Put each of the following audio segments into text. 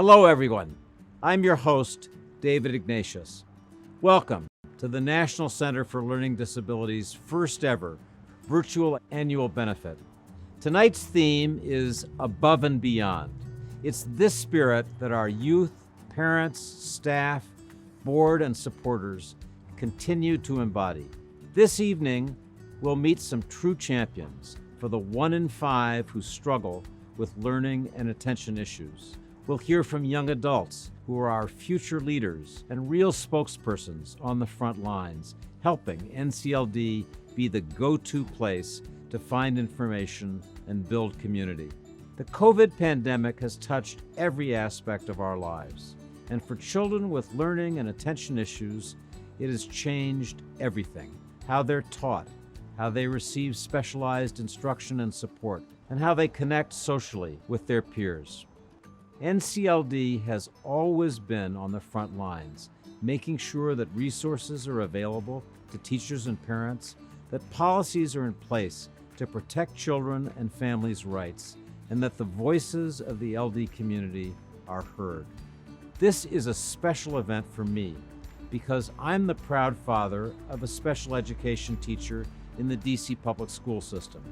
Hello, everyone. I'm your host, David Ignatius. Welcome to the National Center for Learning Disabilities' first ever virtual annual benefit. Tonight's theme is Above and Beyond. It's this spirit that our youth, parents, staff, board, and supporters continue to embody. This evening, we'll meet some true champions for the 1 in 5 who struggle with learning and attention issues. We'll hear from young adults who are our future leaders and real spokespersons on the front lines, helping NCLD be the go-to place to find information and build community. The COVID pandemic has touched every aspect of our lives, and for children with learning and attention issues, it has changed everything. How they're taught, how they receive specialized instruction and support, and how they connect socially with their peers. NCLD has always been on the front lines, making sure that resources are available to teachers and parents, that policies are in place to protect children and families' rights, and that the voices of the LD community are heard. This is a special event for me because I'm the proud father of a special education teacher in the DC public school system,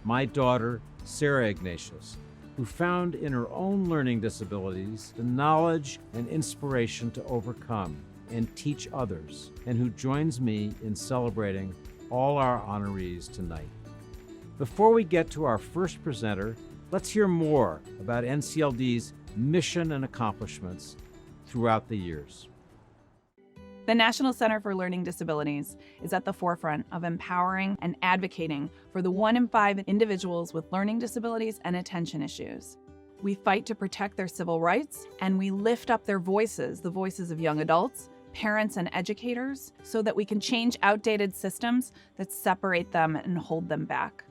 my daughter, Sarah Ignatius, who found in her own learning disabilities the knowledge and inspiration to overcome and teach others, and who joins me in celebrating all our honorees tonight. Before we get to our first presenter, let's hear more about NCLD's mission and accomplishments throughout the years. The National Center for Learning Disabilities is at the forefront of empowering and advocating for the 1 in 5 individuals with learning disabilities and attention issues. We fight to protect their civil rights, and we lift up their voices, the voices of young adults, parents, and educators, so that we can change outdated systems that separate them and hold them back.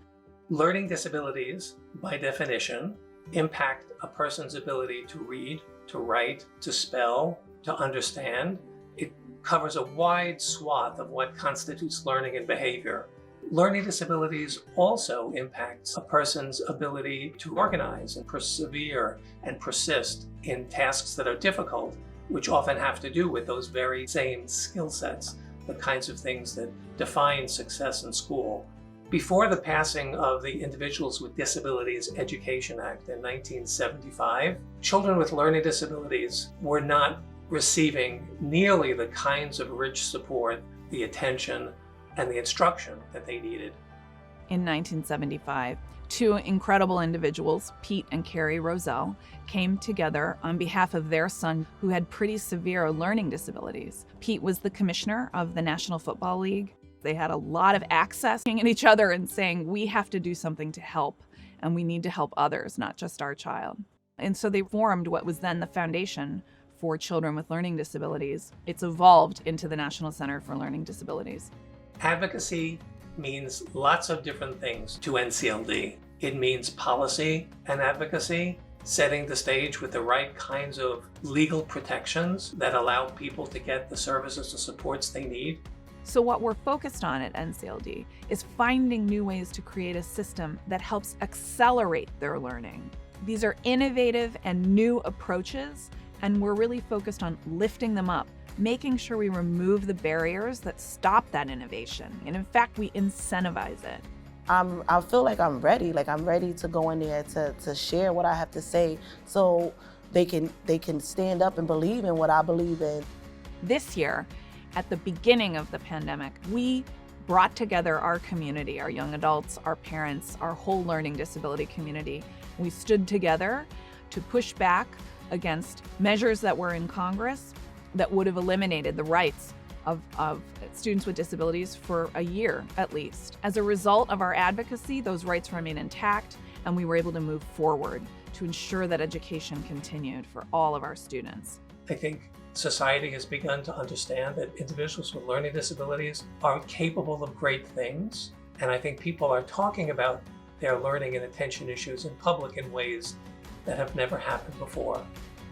Learning disabilities, by definition, impact a person's ability to read, to write, to spell, to understand. It covers a wide swath of what constitutes learning and behavior. Learning disabilities also impacts a person's ability to organize and persevere and persist in tasks that are difficult, which often have to do with those very same skill sets, the kinds of things that define success in school. Before the passing of the Individuals with Disabilities Education Act in 1975, children with learning disabilities were not receiving nearly the kinds of rich support, the attention, and the instruction that they needed. In 1975, two incredible individuals, Pete and Carrie Roselle, came together on behalf of their son who had pretty severe learning disabilities. Pete was the commissioner of the National Football League. They had a lot of access at each other and saying, we have to do something to help, and we need to help others, not just our child. And so they formed what was then the Foundation for Children with Learning Disabilities. It's evolved into the National Center for Learning Disabilities. Advocacy means lots of different things to NCLD. It means policy and advocacy, setting the stage with the right kinds of legal protections that allow people to get the services and supports they need. So what we're focused on at NCLD is finding new ways to create a system that helps accelerate their learning. These are innovative and new approaches, and we're really focused on lifting them up, making sure we remove the barriers that stop that innovation. And in fact, we incentivize it. I feel like I'm ready to go in there to share what I have to say so they can stand up and believe in what I believe in. This year, at the beginning of the pandemic, we brought together our community, our young adults, our parents, our whole learning disability community. We stood together to push back against measures that were in Congress that would have eliminated the rights of students with disabilities for a year at least. As a result of our advocacy, those rights remain intact, and we were able to move forward to ensure that education continued for all of our students. I think society has begun to understand that individuals with learning disabilities are capable of great things, and I think people are talking about their learning and attention issues in public in ways that have never happened before.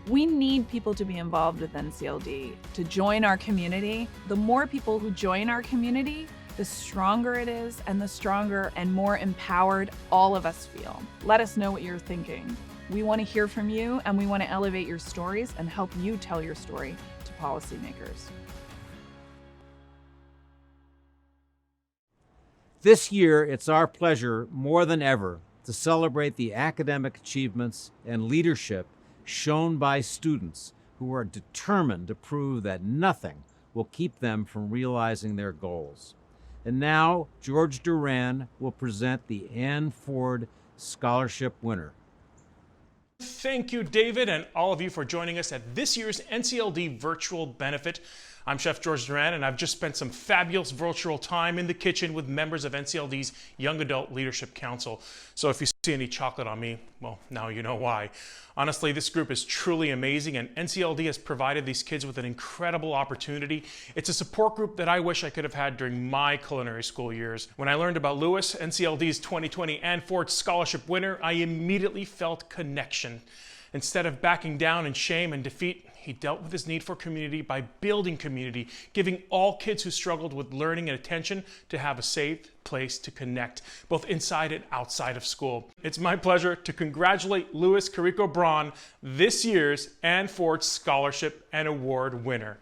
We need people to be involved with NCLD, to join our community. The more people who join our community, the stronger it is, and the stronger and more empowered all of us feel. Let us know what you're thinking. We want to hear from you, and we want to elevate your stories and help you tell your story to policymakers. This year, it's our pleasure more than ever to celebrate the academic achievements and leadership shown by students who are determined to prove that nothing will keep them from realizing their goals. And now, George Duran will present the Ann Ford Scholarship winner. Thank you, David, and all of you for joining us at this year's NCLD Virtual Benefit. I'm Chef George Duran, and I've just spent some fabulous virtual time in the kitchen with members of NCLD's Young Adult Leadership Council. So if you see any chocolate on me, well, now you know why. Honestly, this group is truly amazing, and NCLD has provided these kids with an incredible opportunity. It's a support group that I wish I could have had during my culinary school years. When I learned about Lewis, NCLD's 2020 Ann Ford Scholarship winner, I immediately felt connection. Instead of backing down in shame and defeat, he dealt with his need for community by building community, giving all kids who struggled with learning and attention to have a safe place to connect, both inside and outside of school. It's my pleasure to congratulate Louis Carrico Braun, this year's Ann Ford Scholarship and Award winner.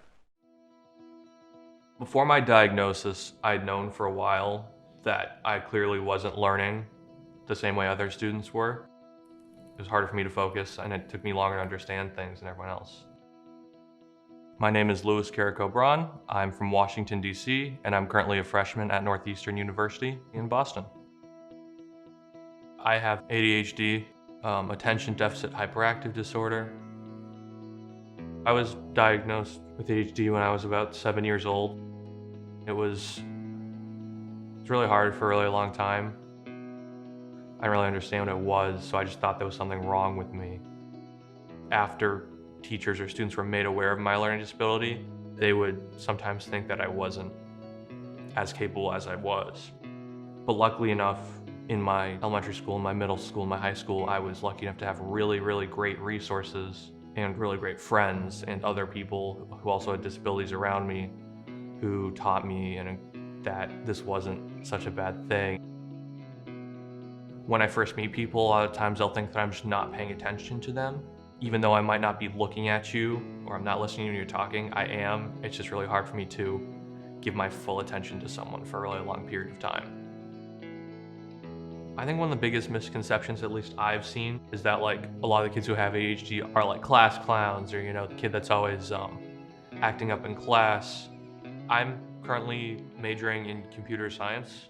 Before my diagnosis, I'd known for a while that I clearly wasn't learning the same way other students were. It was harder for me to focus, and it took me longer to understand things than everyone else. My name is Louis Carrico Braun. I'm from Washington, D.C., and I'm currently a freshman at Northeastern University in Boston. I have ADHD, attention deficit hyperactive disorder. I was diagnosed with ADHD when I was about 7 years old. It was really hard for a really long time. I didn't really understand what it was, so I just thought there was something wrong with me. After teachers or students were made aware of my learning disability, they would sometimes think that I wasn't as capable as I was. But luckily enough, in my elementary school, my middle school, my high school, I was lucky enough to have really, really great resources and really great friends and other people who also had disabilities around me who taught me that this wasn't such a bad thing. When I first meet people, a lot of times they'll think that I'm just not paying attention to them. Even though I might not be looking at you or I'm not listening when you're talking, I am. It's just really hard for me to give my full attention to someone for a really long period of time. I think one of the biggest misconceptions, at least I've seen, is that like a lot of the kids who have ADHD are like class clowns, or the kid that's always acting up in class. I'm currently majoring in computer science,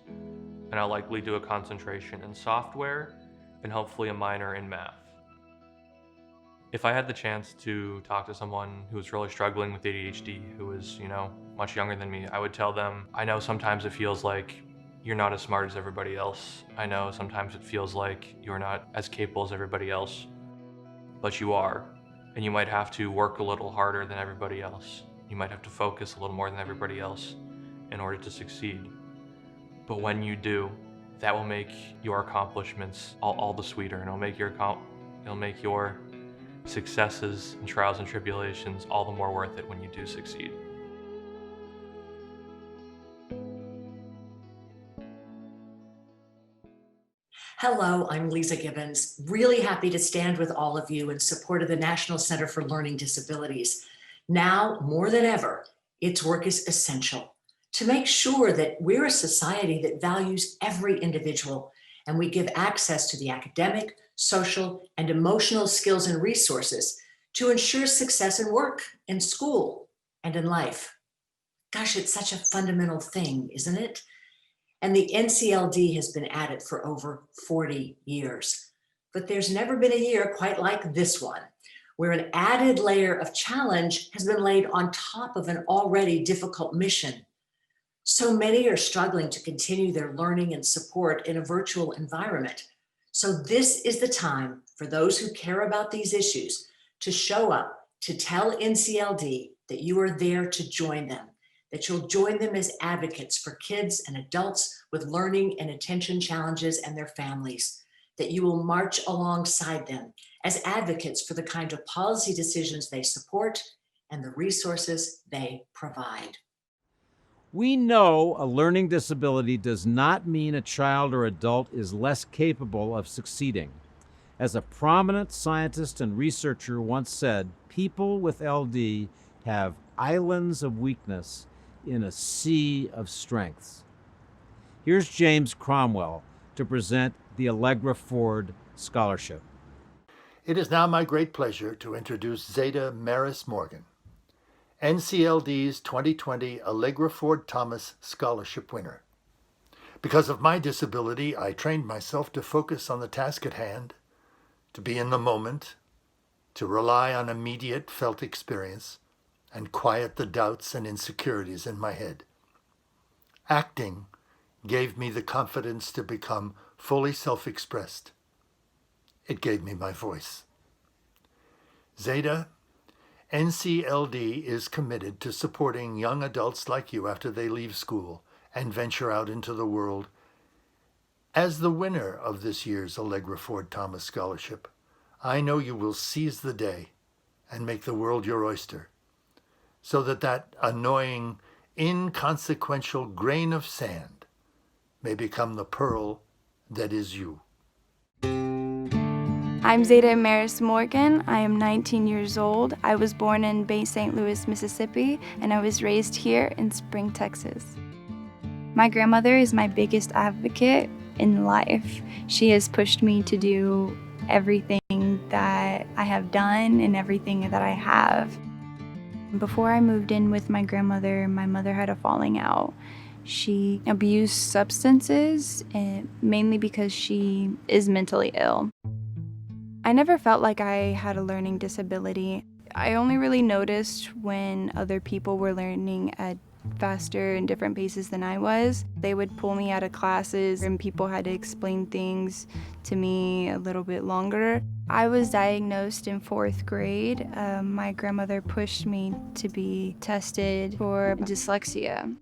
and I'll likely do a concentration in software and hopefully a minor in math. If I had the chance to talk to someone who was really struggling with ADHD, who was, much younger than me, I would tell them, I know sometimes it feels like you're not as smart as everybody else. I know sometimes it feels like you're not as capable as everybody else, but you are. And you might have to work a little harder than everybody else. You might have to focus a little more than everybody else in order to succeed. But when you do, that will make your accomplishments all the sweeter, and it'll make your successes and trials and tribulations all the more worth it when you do succeed. Hello, I'm Lisa Gibbons. Really happy to stand with all of you in support of the National Center for Learning Disabilities. Now, more than ever, its work is essential to make sure that we're a society that values every individual, and we give access to the academic, social, and emotional skills and resources to ensure success in work, in school, and in life. Gosh, it's such a fundamental thing, isn't it? And the NCLD has been at it for over 40 years. But there's never been a year quite like this one, where an added layer of challenge has been laid on top of an already difficult mission. So many are struggling to continue their learning and support in a virtual environment. So this is the time for those who care about these issues to show up, to tell NCLD that you are there to join them, that you'll join them as advocates for kids and adults with learning and attention challenges and their families, that you will march alongside them as advocates for the kind of policy decisions they support and the resources they provide. We know a learning disability does not mean a child or adult is less capable of succeeding. As a prominent scientist and researcher once said, people with LD have islands of weakness in a sea of strengths. Here's James Cromwell to present the Allegra Ford Scholarship. It is now my great pleasure to introduce Zeta Maris Morgan, NCLD's 2020 Allegra Ford Thomas Scholarship winner. Because of my disability, I trained myself to focus on the task at hand, to be in the moment, to rely on immediate felt experience, and quiet the doubts and insecurities in my head. Acting gave me the confidence to become fully self-expressed. It gave me my voice. Zeta, NCLD is committed to supporting young adults like you after they leave school and venture out into the world. As the winner of this year's Allegra Ford Thomas Scholarship, I know you will seize the day and make the world your oyster, so that annoying, inconsequential grain of sand may become the pearl that is you. I'm Zeta Maris Morgan. I am 19 years old. I was born in Bay St. Louis, Mississippi, and I was raised here in Spring, Texas. My grandmother is my biggest advocate in life. She has pushed me to do everything that I have done and everything that I have. Before I moved in with my grandmother, my mother had a falling out. She abused substances, mainly because she is mentally ill. I never felt like I had a learning disability. I only really noticed when other people were learning at faster and different paces than I was. They would pull me out of classes and people had to explain things to me a little bit longer. I was diagnosed in 4th grade. My grandmother pushed me to be tested for dyslexia.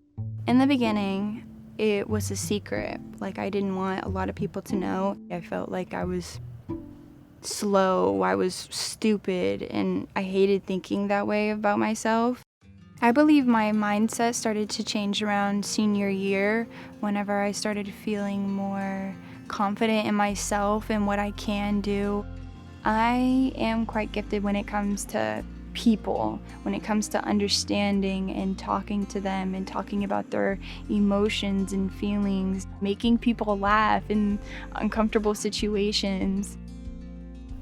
In the beginning, it was a secret. Like, I didn't want a lot of people to know. I felt like I was slow, I was stupid, and I hated thinking that way about myself. I believe my mindset started to change around senior year whenever I started feeling more confident in myself and what I can do. I am quite gifted when it comes to people, when it comes to understanding and talking to them and talking about their emotions and feelings, making people laugh in uncomfortable situations.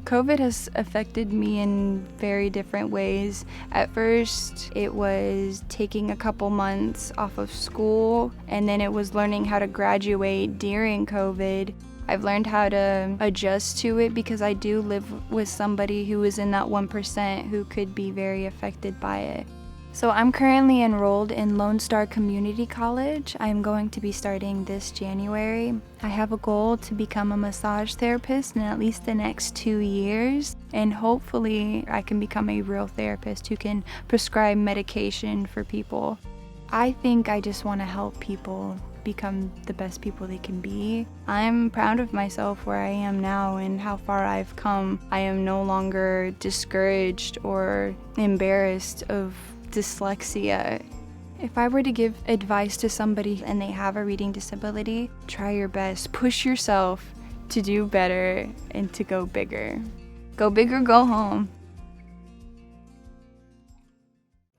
COVID has affected me in very different ways. At first, it was taking a couple months off of school, and then it was learning how to graduate during COVID. I've learned how to adjust to it because I do live with somebody who is in that 1% who could be very affected by it. So I'm currently enrolled in Lone Star Community College. I'm going to be starting this January. I have a goal to become a massage therapist in at least the next 2 years, and hopefully I can become a real therapist who can prescribe medication for people. I think I just want to help people become the best people they can be. I'm proud of myself where I am now and how far I've come. I am no longer discouraged or embarrassed of dyslexia. If I were to give advice to somebody and they have a reading disability, try your best. Push yourself to do better and to go bigger. Go big or go home.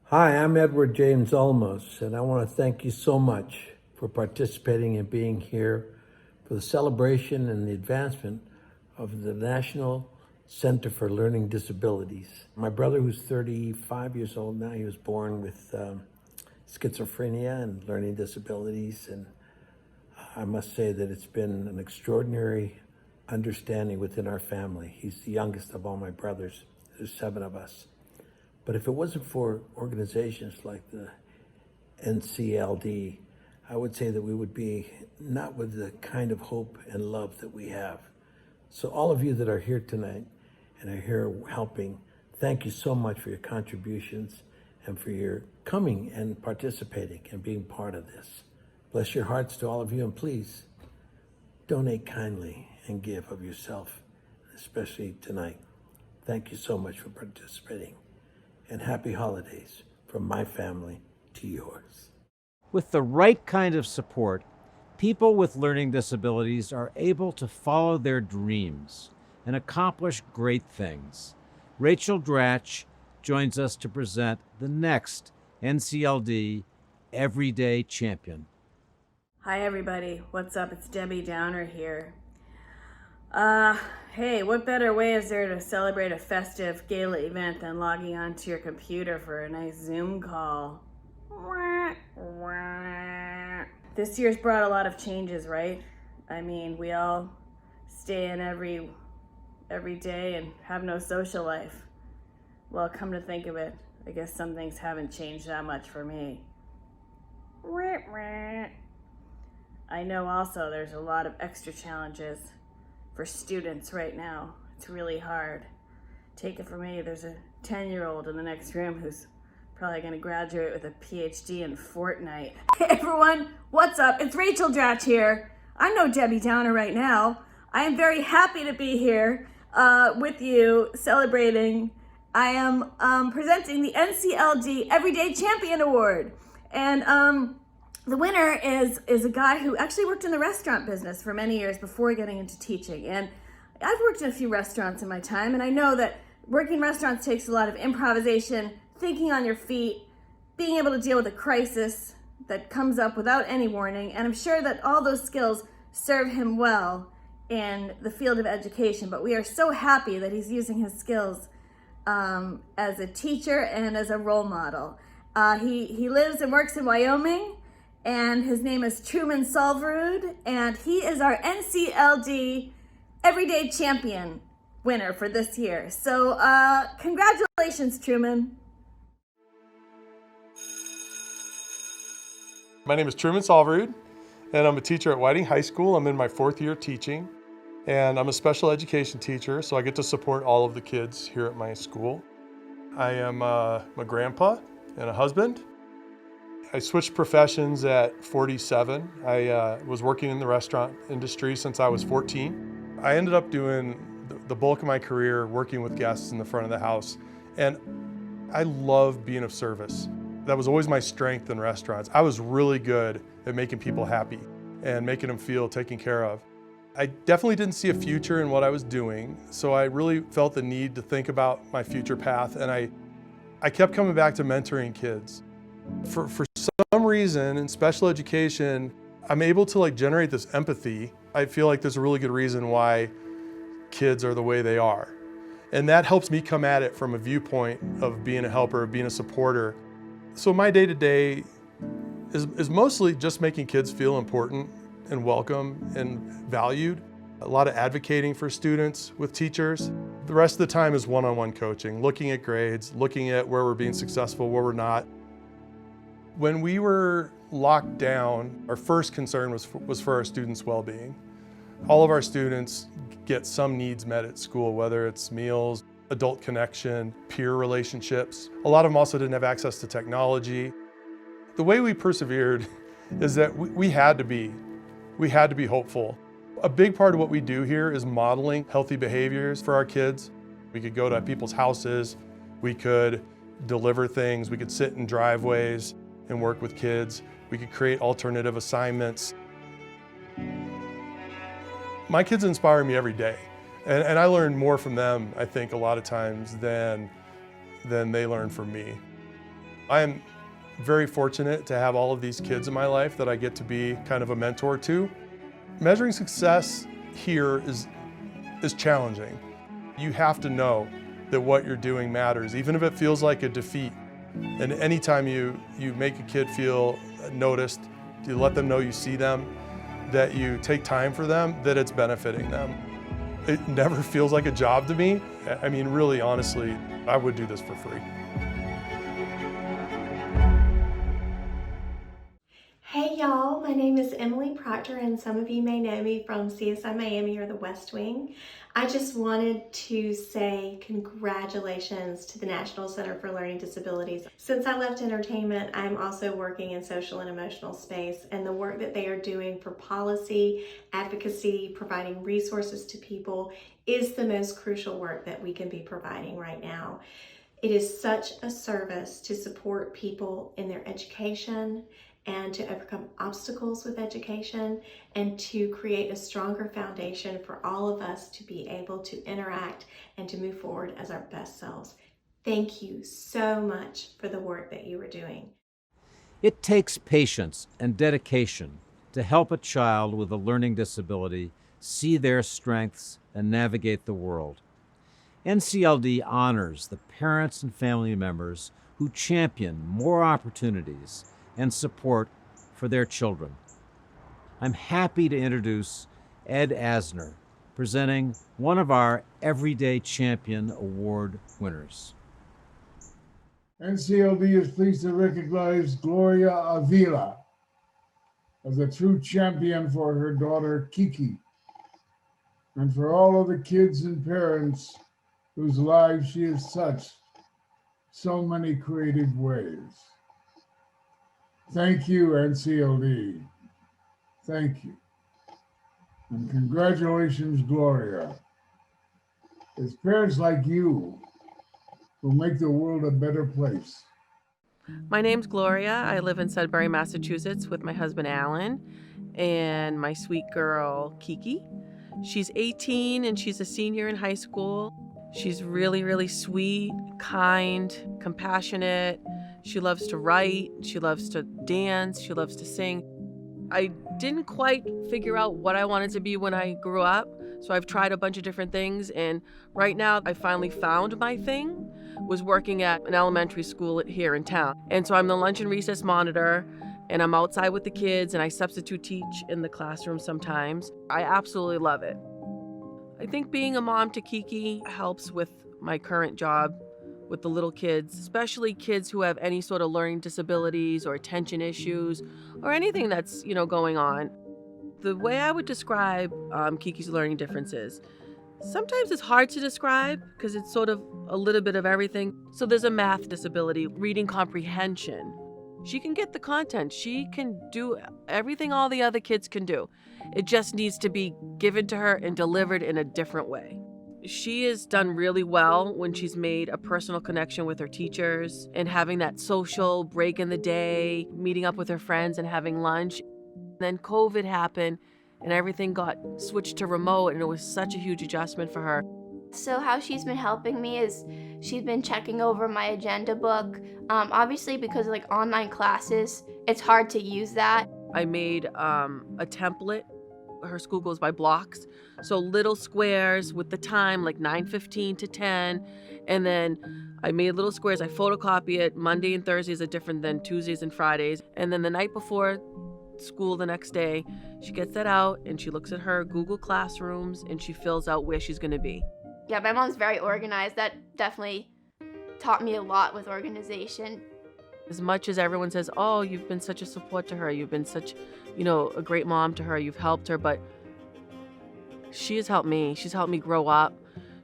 Hi, I'm Edward James Olmos, and I want to thank you so much for participating and being here for the celebration and the advancement of the National Center for Learning Disabilities. My brother, who's 35 years old now, he was born with schizophrenia and learning disabilities, and I must say that it's been an extraordinary understanding within our family. He's the youngest of all my brothers. There's 7 of us. But if it wasn't for organizations like the NCLD, I would say that we would be not with the kind of hope and love that we have. So all of you that are here tonight and are here helping, thank you so much for your contributions and for your coming and participating and being part of this. Bless your hearts to all of you, and please donate kindly and give of yourself, especially tonight. Thank you so much for participating, and happy holidays from my family to yours. With the right kind of support, people with learning disabilities are able to follow their dreams and accomplish great things. Rachel Dratch joins us to present the next NCLD Everyday Champion. Hi everybody, what's up? It's Debbie Downer here. Hey, what better way is there to celebrate a festive gala event than logging onto your computer for a nice Zoom call? This year's brought a lot of changes, right? I mean, we all stay in every day and have no social life. Well, come to think of it, I guess some things haven't changed that much for me. I know also there's a lot of extra challenges for students right now. It's really hard. Take it from me, there's a 10-year-old in the next room who's probably gonna graduate with a PhD in Fortnite. Hey everyone, what's up? It's Rachel Dratch here. I'm no Debbie Downer right now. I am very happy to be here with you celebrating. I am presenting the NCLD Everyday Champion Award. And the winner is a guy who actually worked in the restaurant business for many years before getting into teaching. And I've worked in a few restaurants in my time, and I know that working in restaurants takes a lot of improvisation, thinking on your feet, being able to deal with a crisis that comes up without any warning. And I'm sure that all those skills serve him well in the field of education. But we are so happy that he's using his skills as a teacher and as a role model. He lives and works in Wyoming, and his name is Truman Solverud, and he is our NCLD Everyday Champion winner for this year. So congratulations, Truman. My name is Truman Solverud, and I'm a teacher at Whiting High School. I'm in my 4th year teaching, and I'm a special education teacher, so I get to support all of the kids here at my school. I am a grandpa and a husband. I switched professions at 47. I was working in the restaurant industry since I was 14. I ended up doing the bulk of my career working with guests in the front of the house, and I love being of service. That was always my strength in restaurants. I was really good at making people happy and making them feel taken care of. I definitely didn't see a future in what I was doing, so I really felt the need to think about my future path, and I kept coming back to mentoring kids. For some reason in special education, I'm able to generate this empathy. I feel like there's a really good reason why kids are the way they are. And that helps me come at it from a viewpoint of being a helper, being a supporter. So my day-to-day is mostly just making kids feel important and welcome and valued. A lot of advocating for students with teachers. The rest of the time is one-on-one coaching, looking at grades, looking at where we're being successful, where we're not. When we were locked down, our first concern was for our students' well-being. All of our students get some needs met at school, whether it's meals, adult connection, peer relationships. A lot of them also didn't have access to technology. The way we persevered is that we had to be hopeful. A big part of what we do here is modeling healthy behaviors for our kids. We could go to people's houses, we could deliver things, we could sit in driveways and work with kids. We could create alternative assignments. My kids inspire me every day, and I learn more from them, I think, a lot of times than they learn from me. I am very fortunate to have all of these kids in my life that I get to be kind of a mentor to. Measuring success here is challenging. You have to know that what you're doing matters, even if it feels like a defeat. And anytime you make a kid feel noticed, you let them know you see them, that you take time for them, that it's benefiting them. It never feels like a job to me. I mean, really, honestly, I would do this for free. Hey y'all, my name is Emily Proctor, and some of you may know me from CSI Miami or the West Wing. I just wanted to say congratulations to the National Center for Learning Disabilities. Since I left entertainment, I'm also working in social and emotional space, and the work that they are doing for policy, advocacy, providing resources to people is the most crucial work that we can be providing right now. It is such a service to support people in their education and to overcome obstacles with education and to create a stronger foundation for all of us to be able to interact and to move forward as our best selves. Thank you so much for the work that you are doing. It takes patience and dedication to help a child with a learning disability see their strengths and navigate the world. NCLD honors the parents and family members who champion more opportunities and support for their children. I'm happy to introduce Ed Asner, presenting one of our Everyday Champion Award winners. NCLD is pleased to recognize Gloria Avila as a true champion for her daughter Kiki, and for all of the kids and parents whose lives she has touched so many creative ways. Thank you, NCLD. Thank you. And congratulations, Gloria. It's parents like you who make the world a better place. My name's Gloria. I live in Sudbury, Massachusetts with my husband, Alan, and my sweet girl, Kiki. She's 18 and she's a senior in high school. She's really, really sweet, kind, compassionate. She loves to write. She loves to dance. She loves to sing. I didn't quite figure out what I wanted to be when I grew up, so I've tried a bunch of different things, and right now I finally found my thing. Was working at an elementary school here in town. And so I'm the lunch and recess monitor, and I'm outside with the kids, and I substitute teach in the classroom sometimes. I absolutely love it. I think being a mom to Kiki helps with my current job with the little kids, especially kids who have any sort of learning disabilities or attention issues or anything that's, going on. The way I would describe Kiki's learning differences, sometimes it's hard to describe because it's sort of a little bit of everything. So there's a math disability, reading comprehension. She can get the content. She can do everything all the other kids can do. It just needs to be given to her and delivered in a different way. She has done really well when she's made a personal connection with her teachers and having that social break in the day, meeting up with her friends and having lunch. Then COVID happened and everything got switched to remote, and it was such a huge adjustment for her. So how she's been helping me is she's been checking over my agenda book. Obviously, because of online classes, it's hard to use that. I made a template. Her school goes by blocks. So little squares with the time, like 9:15 to 10. And then I made little squares. I photocopy it. Monday and Thursdays are different than Tuesdays and Fridays. And then the night before school the next day, she gets that out and she looks at her Google Classrooms and she fills out where she's going to be. Yeah, my mom's very organized. That definitely taught me a lot with organization. As much as everyone says, oh, you've been such a support to her, you've been such, a great mom to her, you've helped her, but she has helped me. She's helped me grow up.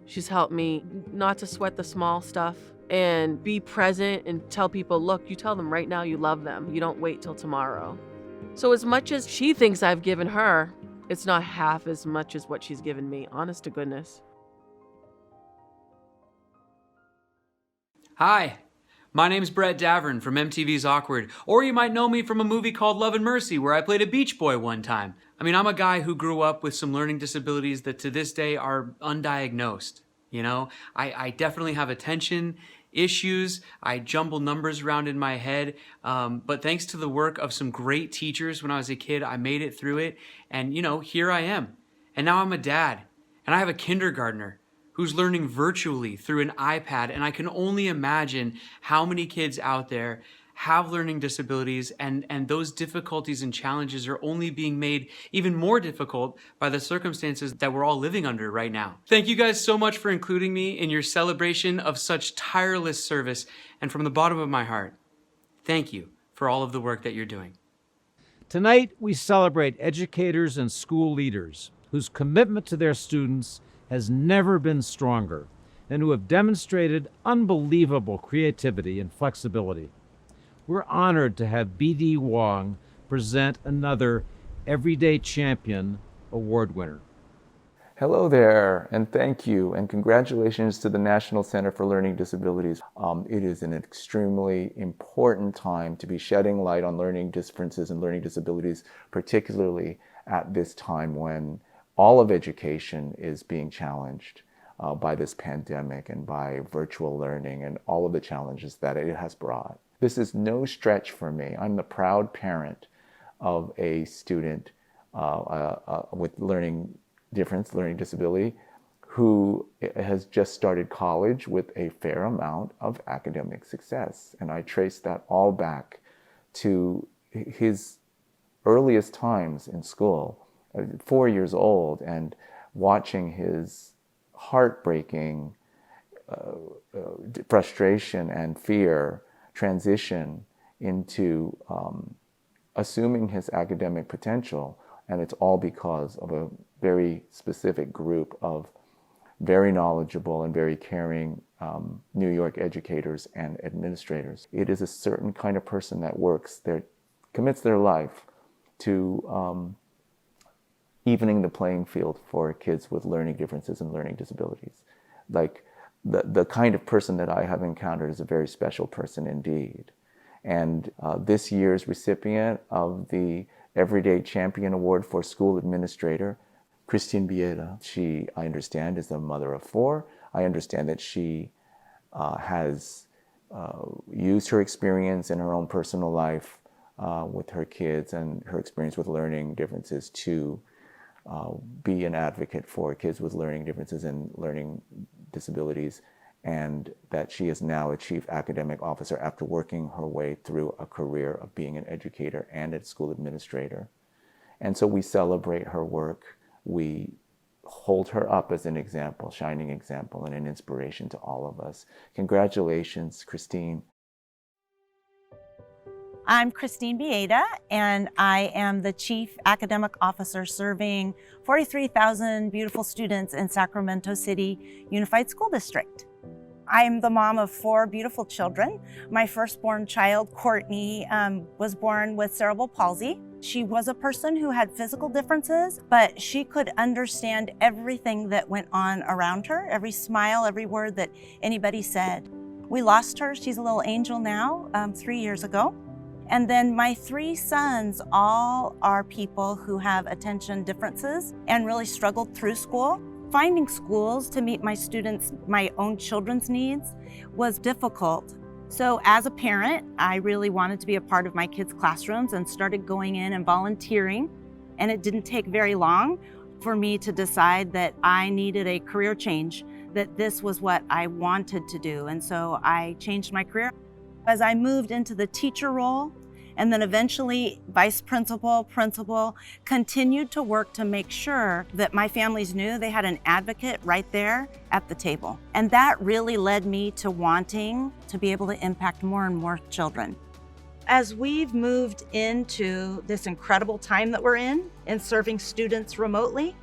She's helped me not to sweat the small stuff and be present and tell people, look, you tell them right now you love them. You don't wait till tomorrow. So as much as she thinks I've given her, it's not half as much as what she's given me, honest to goodness. Hi, my name's Brett Davern from MTV's Awkward, or you might know me from a movie called Love and Mercy where I played a beach boy one time. I'm a guy who grew up with some learning disabilities that to this day are undiagnosed. I definitely have attention issues. I jumble numbers around in my head, but thanks to the work of some great teachers when I was a kid, I made it through it, and here I am. And now I'm a dad, and I have a kindergartner who's learning virtually through an iPad, and I can only imagine how many kids out there have learning disabilities, and those difficulties and challenges are only being made even more difficult by the circumstances that we're all living under right now. Thank you guys so much for including me in your celebration of such tireless service, and from the bottom of my heart, thank you for all of the work that you're doing. Tonight, we celebrate educators and school leaders whose commitment to their students has never been stronger and who have demonstrated unbelievable creativity and flexibility. We're honored to have B.D. Wong present another Everyday Champion Award winner. Hello there, and thank you, and congratulations to the National Center for Learning Disabilities. It is an extremely important time to be shedding light on learning differences and learning disabilities, particularly at this time when all of education is being challenged by this pandemic and by virtual learning and all of the challenges that it has brought. This is no stretch for me. I'm the proud parent of a student with learning disability, who has just started college with a fair amount of academic success. And I trace that all back to his earliest times in school, 4 years old, and watching his heartbreaking frustration and fear transition into assuming his academic potential. And it's all because of a very specific group of very knowledgeable and very caring New York educators and administrators. It is a certain kind of person that commits their life to evening the playing field for kids with learning differences and learning disabilities. Like the kind of person that I have encountered is a very special person indeed. And this year's recipient of the Everyday Champion Award for School Administrator, Christine Bieda. She, I understand, is a mother of 4. I understand that she has used her experience in her own personal life with her kids and her experience with learning differences to be an advocate for kids with learning differences and learning disabilities, and that she is now a chief academic officer after working her way through a career of being an educator and a school administrator. And so we celebrate her work. We hold her up as an example, shining example, and an inspiration to all of us. Congratulations, Christine. I'm Christine Bieda, and I am the Chief Academic Officer serving 43,000 beautiful students in Sacramento City Unified School District. I'm the mom of 4 beautiful children. My firstborn child, Courtney, was born with cerebral palsy. She was a person who had physical differences, but she could understand everything that went on around her, every smile, every word that anybody said. We lost her. She's a little angel now, 3 years ago. And then my 3 sons all are people who have attention differences and really struggled through school. Finding schools to meet my students, my own children's needs, was difficult. So as a parent, I really wanted to be a part of my kids' classrooms and started going in and volunteering. And it didn't take very long for me to decide that I needed a career change, that this was what I wanted to do. And so I changed my career. As I moved into the teacher role, and then eventually vice principal, principal, continued to work to make sure that my families knew they had an advocate right there at the table. And that really led me to wanting to be able to impact more and more children. As we've moved into this incredible time that we're in serving students remotely,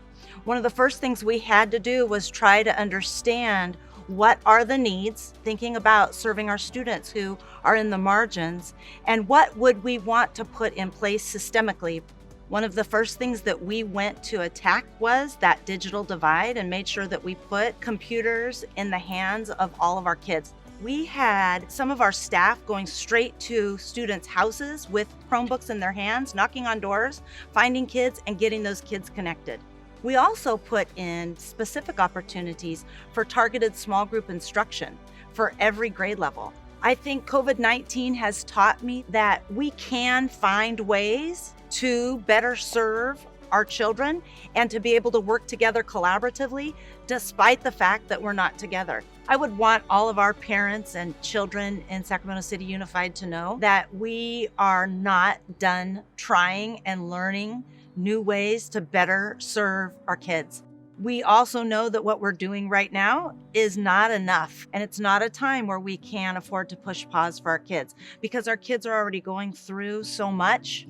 one of the first things we had to do was try to understand what are the needs, thinking about serving our students who are in the margins, and what would we want to put in place systemically. One of the first things that we went to attack was that digital divide and made sure that we put computers in the hands of all of our kids. We had some of our staff going straight to students' houses with Chromebooks in their hands, knocking on doors, finding kids and getting those kids connected. We also put in specific opportunities for targeted small group instruction for every grade level. I think COVID-19 has taught me that we can find ways to better serve our children and to be able to work together collaboratively despite the fact that we're not together. I would want all of our parents and children in Sacramento City Unified to know that we are not done trying and learning new ways to better serve our kids. We also know that what we're doing right now is not enough, and it's not a time where we can afford to push pause for our kids because our kids are already going through so much.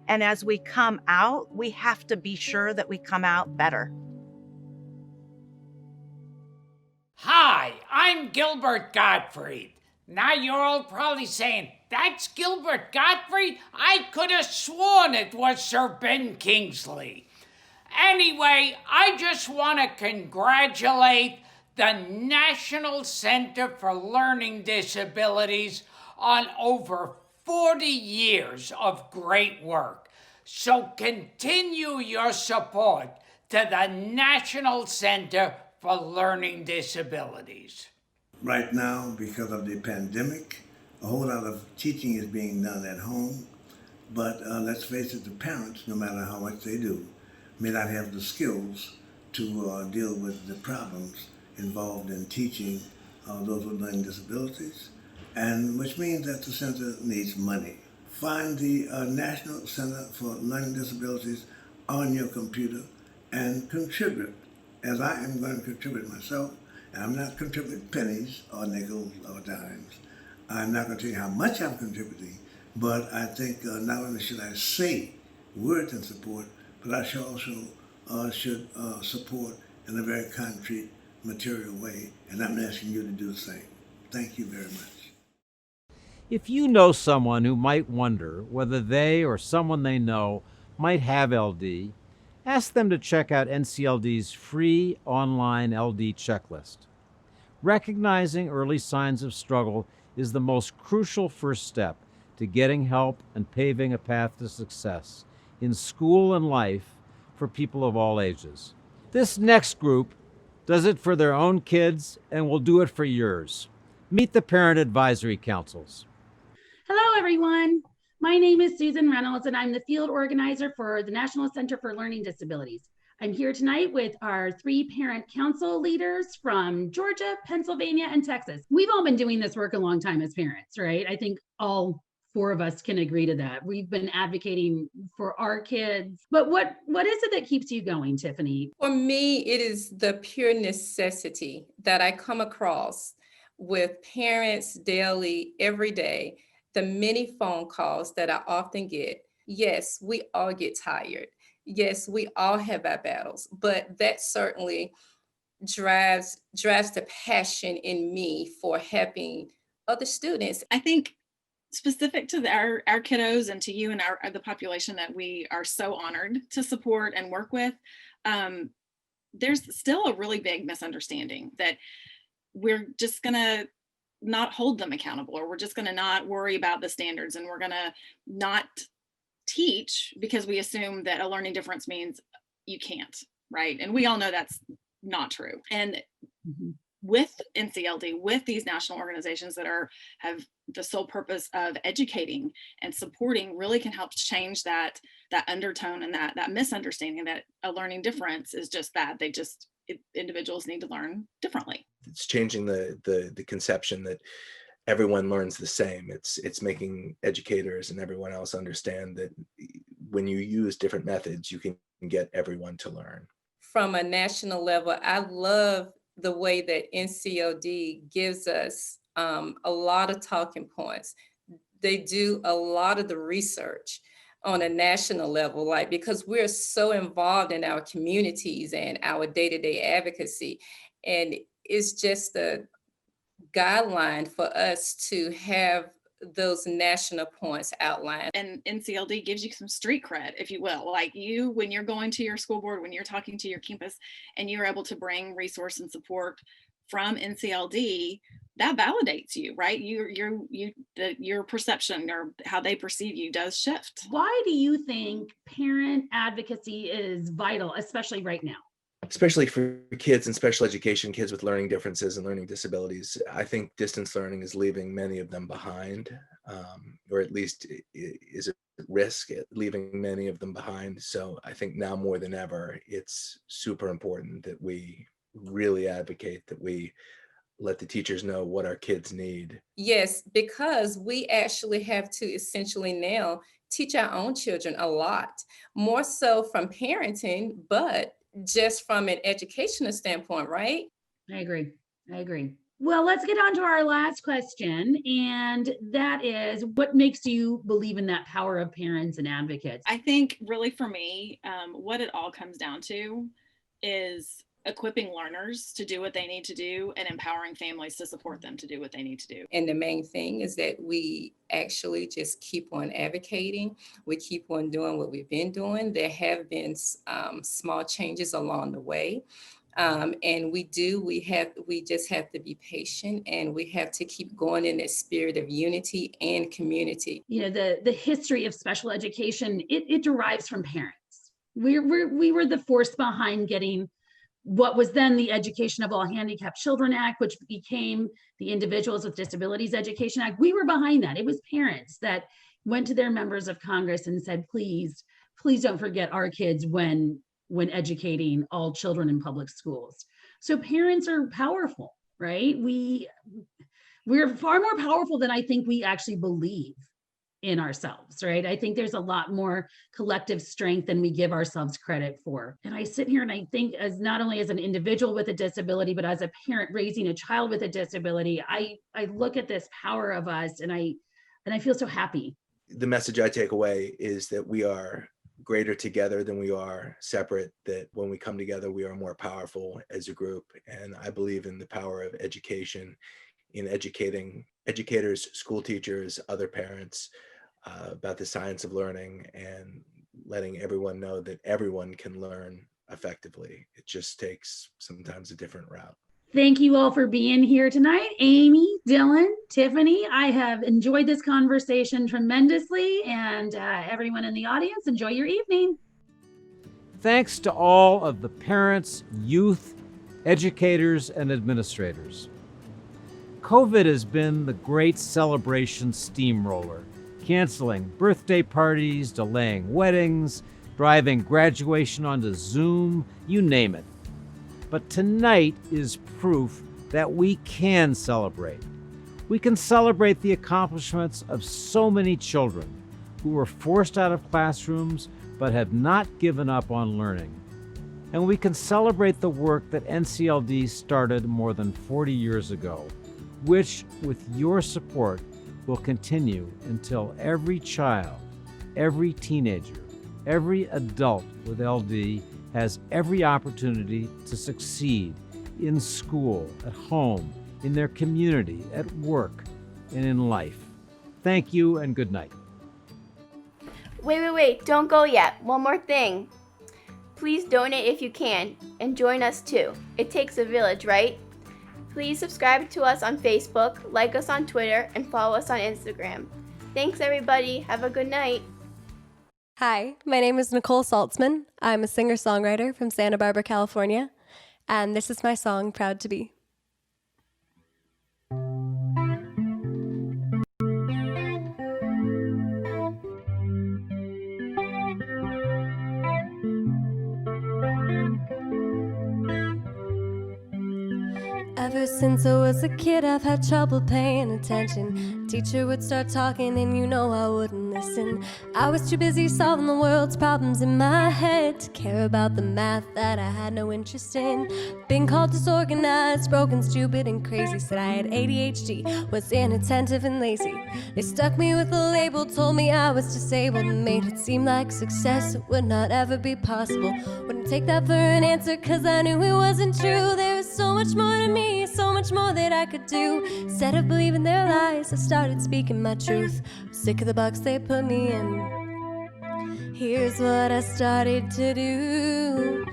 And as we come out, we have to be sure that we come out better. Hi, I'm Gilbert Gottfried. Now you're all probably saying, that's Gilbert Gottfried? I could have sworn it was Sir Ben Kingsley. Anyway, I just want to congratulate the National Center for Learning Disabilities on over 40 years of great work. So continue your support to the National Center for Learning Disabilities. Right now, because of the pandemic, a whole lot of teaching is being done at home. But let's face it, the parents, no matter how much they do, may not have the skills to deal with the problems involved in teaching those with learning disabilities, and which means that the center needs money. Find the National Center for Learning Disabilities on your computer and contribute, as I am going to contribute myself. And I'm not contributing pennies or nickels or dimes. I'm not going to tell you how much I'm contributing, but I think not only should I say words in support, but I should also support in a very concrete, material way, and I'm asking you to do the same. Thank you very much. If you know someone who might wonder whether they or someone they know might have LD, ask them to check out NCLD's free online LD checklist. Recognizing early signs of struggle is the most crucial first step to getting help and paving a path to success in school and life for people of all ages. This next group does it for their own kids and will do it for yours. Meet the Parent Advisory Councils. Hello, everyone. My name is Susan Reynolds, and I'm the field organizer for the National Center for Learning Disabilities. I'm here tonight with our 3 parent council leaders from Georgia, Pennsylvania, and Texas. We've all been doing this work a long time as parents, right? I think all 4 of us can agree to that. We've been advocating for our kids. But what is it that keeps you going, Tiffany? For me, it is the pure necessity that I come across with parents daily, every day, the many phone calls that I often get. Yes, we all get tired. Yes, we all have our battles, but that certainly drives the passion in me for helping other students. I think specific to our kiddos and to you and the population that we are so honored to support and work with, there's still a really big misunderstanding that we're just gonna not hold them accountable, or we're just gonna not worry about the standards, and we're gonna not teach because we assume that a learning difference means you can't, right? And we all know that's not true. And with NCLD, with these national organizations that have the sole purpose of educating and supporting, really can help change that undertone and that misunderstanding that a learning difference is just that individuals need to learn differently. It's changing the conception that everyone learns the same. It's making educators and everyone else understand that when you use different methods, you can get everyone to learn. From a national level, I love the way that NCLD gives us a lot of talking points. They do a lot of the research on a national level, like, because we're so involved in our communities and our day-to-day advocacy. And it's just a guideline for us to have those national points outlined. And NCLD gives you some street cred, if you will, like when you're going to your school board, when you're talking to your campus and you're able to bring resource and support from NCLD, that validates you, right? Your perception or how they perceive you does shift. Why do you think parent advocacy is vital, especially right now? Especially for kids in special education, kids with learning differences and learning disabilities. I think distance learning is leaving many of them behind, or at least is at risk at leaving many of them behind. So I think now more than ever, it's super important that we really advocate, that we let the teachers know what our kids need. Yes, because we actually have to essentially now teach our own children a lot, more so from parenting, but just from an educational standpoint, right? I agree. Well, let's get on to our last question. And that is, what makes you believe in that power of parents and advocates? I think really for me, what it all comes down to is equipping learners to do what they need to do and empowering families to support them to do what they need to do. And the main thing is that we actually just keep on advocating. We keep on doing what we've been doing. There have been small changes along the way. And we just have to be patient, and we have to keep going in that spirit of unity and community. You know, the history of special education, it derives from parents. We were the force behind getting what was then the Education of All Handicapped Children Act, which became the Individuals with Disabilities Education Act. We were behind that. It was parents that went to their members of Congress and said, please don't forget our kids when educating all children in public schools. So parents are powerful, right? We're far more powerful than I think we actually believe in ourselves, right? I think there's a lot more collective strength than we give ourselves credit for. And I sit here and I think, as not only as an individual with a disability, but as a parent raising a child with a disability, I look at this power of us and I feel so happy. The message I take away is that we are greater together than we are separate, that when we come together, we are more powerful as a group. And I believe in the power of education, in educating educators, school teachers, other parents about the science of learning, and letting everyone know that everyone can learn effectively. It just takes sometimes a different route. Thank you all for being here tonight. Amy, Dylan, Tiffany, I have enjoyed this conversation tremendously, and everyone in the audience, enjoy your evening. Thanks to all of the parents, youth, educators, and administrators. COVID has been the great celebration steamroller, canceling birthday parties, delaying weddings, driving graduation onto Zoom, you name it. But tonight is proof that we can celebrate. We can celebrate the accomplishments of so many children who were forced out of classrooms but have not given up on learning. And we can celebrate the work that NCLD started more than 40 years ago, which, with your support, will continue until every child, every teenager, every adult with LD has every opportunity to succeed in school, at home, in their community, at work, and in life. Thank you and good night. Wait, don't go yet. One more thing. Please donate if you can, and join us too. It takes a village, right? Please subscribe to us on Facebook, like us on Twitter, and follow us on Instagram. Thanks everybody. Have a good night. Hi, my name is Nicole Saltzman. I'm a singer-songwriter from Santa Barbara, California, and this is my song, Proud to Be. Ever since I was a kid, I've had trouble paying attention. Teacher would start talking and you know I wouldn't listen. I was too busy solving the world's problems in my head to care about the math that I had no interest in. Been called disorganized, broken, stupid, and crazy. Said I had ADHD, was inattentive and lazy. They stuck me with a label, told me I was disabled, and made it seem like success would not ever be possible. Wouldn't take that for an answer, cause I knew it wasn't true. There was so much more to me, so much more that I could do. Instead of believing their lies, I started speaking my truth. Sick of the box they put me in. Here's what I started to do.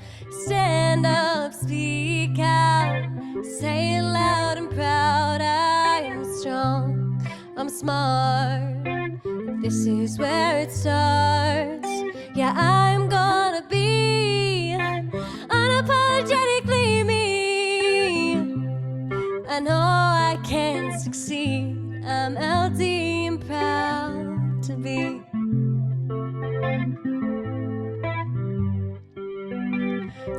Stand up, speak out, say it loud and proud. I am strong, I'm smart. This is where it starts. Yeah, I'm gonna be unapologetically me. I know I can succeed. I'm LD and proud to be.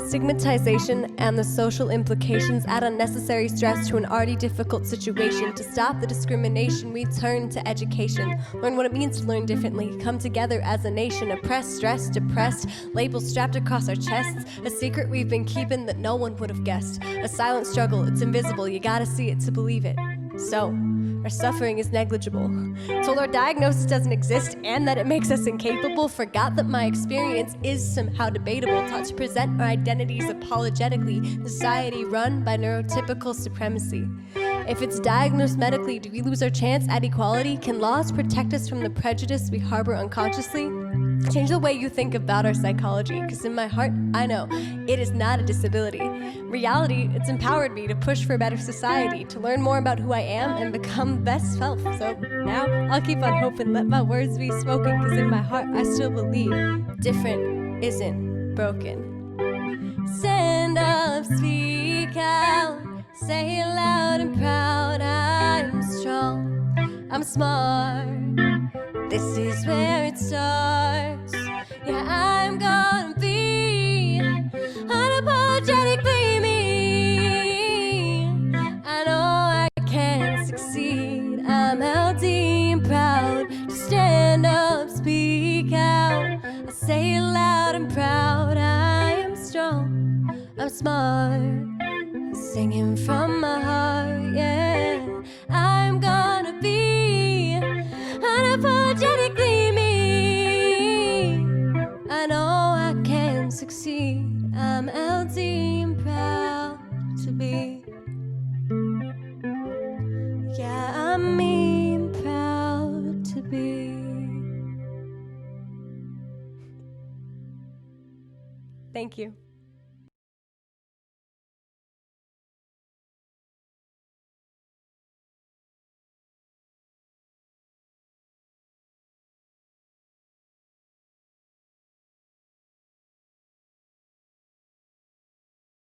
Stigmatization and the social implications add unnecessary stress to an already difficult situation. To stop the discrimination, we turn to education. Learn what it means to learn differently. Come together as a nation. Oppressed, stressed, depressed. Labels strapped across our chests. A secret we've been keeping that no one would have guessed. A silent struggle, it's invisible. You gotta see it to believe it. So, our suffering is negligible. Told our diagnosis doesn't exist and that it makes us incapable. Forgot that my experience is somehow debatable. Taught to present our identities apologetically. Society run by neurotypical supremacy. If it's diagnosed medically, do we lose our chance at equality? Can laws protect us from the prejudice we harbor unconsciously? Change the way you think about our psychology, because in my heart, I know it is not a disability. Reality, it's empowered me to push for a better society, to learn more about who I am and become best self. So now I'll keep on hoping, let my words be spoken, because in my heart, I still believe different isn't broken. Stand up, speak out, say it loud and proud. I'm strong, I'm smart. This is where it starts. Yeah, I'm gonna be unapologetically me. I know I can succeed. I'm healthy and proud to stand up, speak out. I say it loud and proud. I am strong, I'm smart. Singing from my heart, yeah. I'm gonna be unapologetically me. I know I can succeed. I'm healthy and proud to be. Yeah, I'm me and proud to be. Thank you.